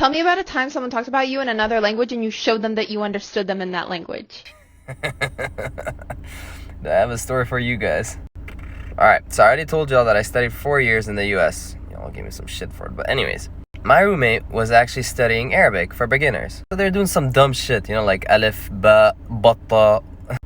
Tell me about a time someone talked about you in another language and you showed them that you understood them in that language. I have a story for you guys. Alright, so I already told y'all that I studied 4 years in the US. Y'all gave me some shit for it, but anyways. My roommate was actually studying Arabic for beginners. So they're doing some dumb shit, you know, like alif, ba, batta,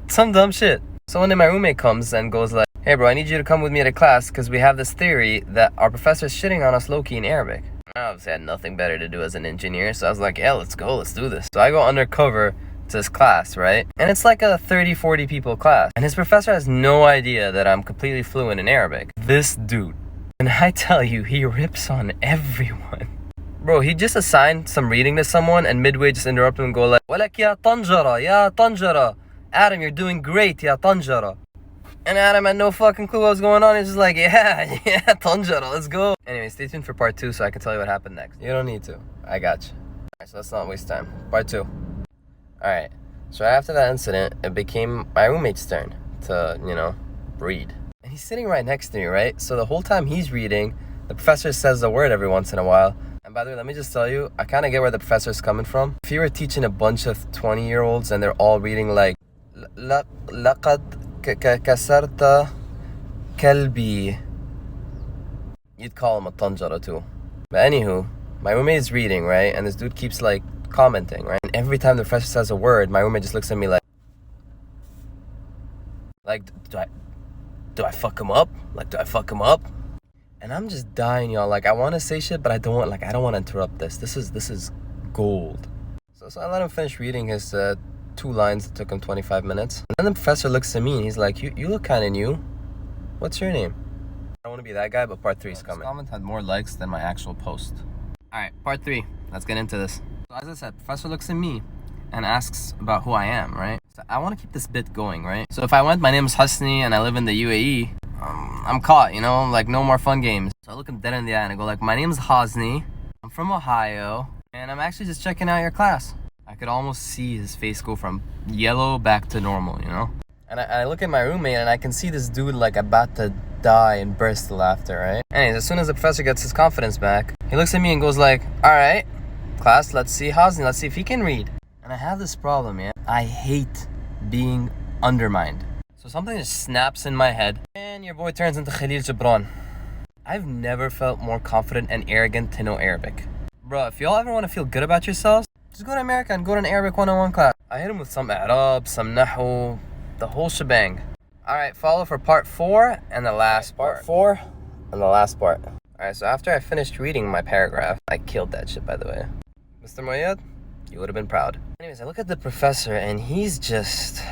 some dumb shit. So one day my roommate comes and goes like, hey bro, I need you to come with me to class because we have this theory that our professor's shitting on us low-key in Arabic. I obviously had nothing better to do as an engineer, so I was like, yeah, let's go, let's do this. So I go undercover to this class, right? And it's like a 30-40 people class. And his professor has no idea that I'm completely fluent in Arabic. This dude. And I tell you, he rips on everyone. Bro, he just assigned some reading to someone and midway just interrupt him and go like, Walak ya tanjara, ya tanjara. Adam, you're doing great, ya tanjara. And Adam had no fucking clue what was going on. He's just like, yeah, tanjara, let's go. Anyway, stay tuned for part 2 so I can tell you what happened next. You don't need to. I got you. Alright, so let's not waste time. Part 2. Alright, so after that incident, it became my roommate's turn to, read. And he's sitting right next to me, right? So the whole time he's reading, the professor says a word every once in a while. And by the way, let me just tell you, I kind of get where the professor's coming from. If you were teaching a bunch of 20-year-olds and they're all reading like, لقد كسرت كلبي, you'd call him a tanjara too. But anywho, my roommate is reading, right? And this dude keeps like commenting, right? And every time the professor says a word, my roommate just looks at me like do I fuck him up? Like, do I fuck him up? And I'm just dying, y'all. Like, I want to say shit, but I don't want to interrupt this. This is gold. So I let him finish reading his 2 lines that took him 25 minutes. And then the professor looks at me and he's like, you look kind of new. What's your name? I don't want to be that guy, but part 3 is coming. This comment had more likes than my actual post. Alright, part 3. Let's get into this. So as I said, professor looks at me and asks about who I am, right? So I want to keep this bit going, right? So if I went, my name is Hasni and I live in the UAE, I'm caught, like no more fun games. So I look him dead in the eye and I go like, my name is Hasni, I'm from Ohio, and I'm actually just checking out your class. I could almost see his face go from yellow back to normal, And I look at my roommate and I can see this dude like about to die and burst of laughter, right? Anyways, as soon as the professor gets his confidence back, he looks at me and goes like, alright, class, let's see Hasni, let's see if he can read. And I have this problem, yeah. I hate being undermined. So something just snaps in my head and your boy turns into Khalil Gibran. I've never felt more confident and arrogant to know Arabic. Bro, if y'all ever want to feel good about yourselves, just go to America and go to an Arabic 101 class. I hit him with some Arab, some Nahu, the whole shebang. Alright, follow for part 4 and the last part. Part 4 and the last part. Alright, so after I finished reading my paragraph, I killed that shit, by the way. Mr. Moyed, you would have been proud. Anyways, I look at the professor and he's just...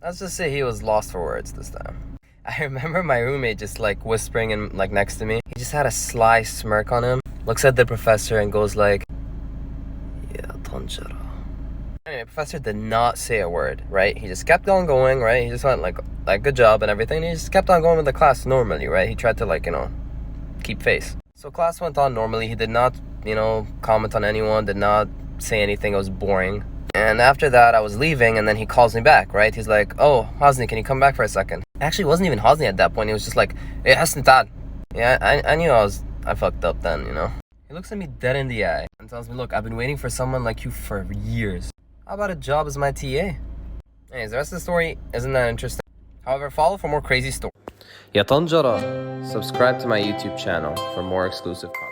Let's just say he was lost for words this time. I remember my roommate just like whispering in like next to me. He just had a sly smirk on him. Looks at the professor and goes like, yeah, tanjara. Anyway, professor did not say a word, right? He just kept on going, right? He just went like good job and everything. He just kept on going with the class normally, right? He tried to keep face. So class went on normally. He did not, comment on anyone, did not say anything. It was boring. And after that, I was leaving, and then he calls me back, right? He's like, oh, Hasni, can you come back for a second? Actually, it wasn't even Hasni at that point. He was just like, hey, Hasni, Tad. Yeah, I knew I fucked up then, He looks at me dead in the eye and tells me, look, I've been waiting for someone like you for years. How about a job as my TA? Anyways, the rest of the story isn't that interesting. However, follow for more crazy stories. Ya Tanjara. Subscribe to my YouTube channel for more exclusive content.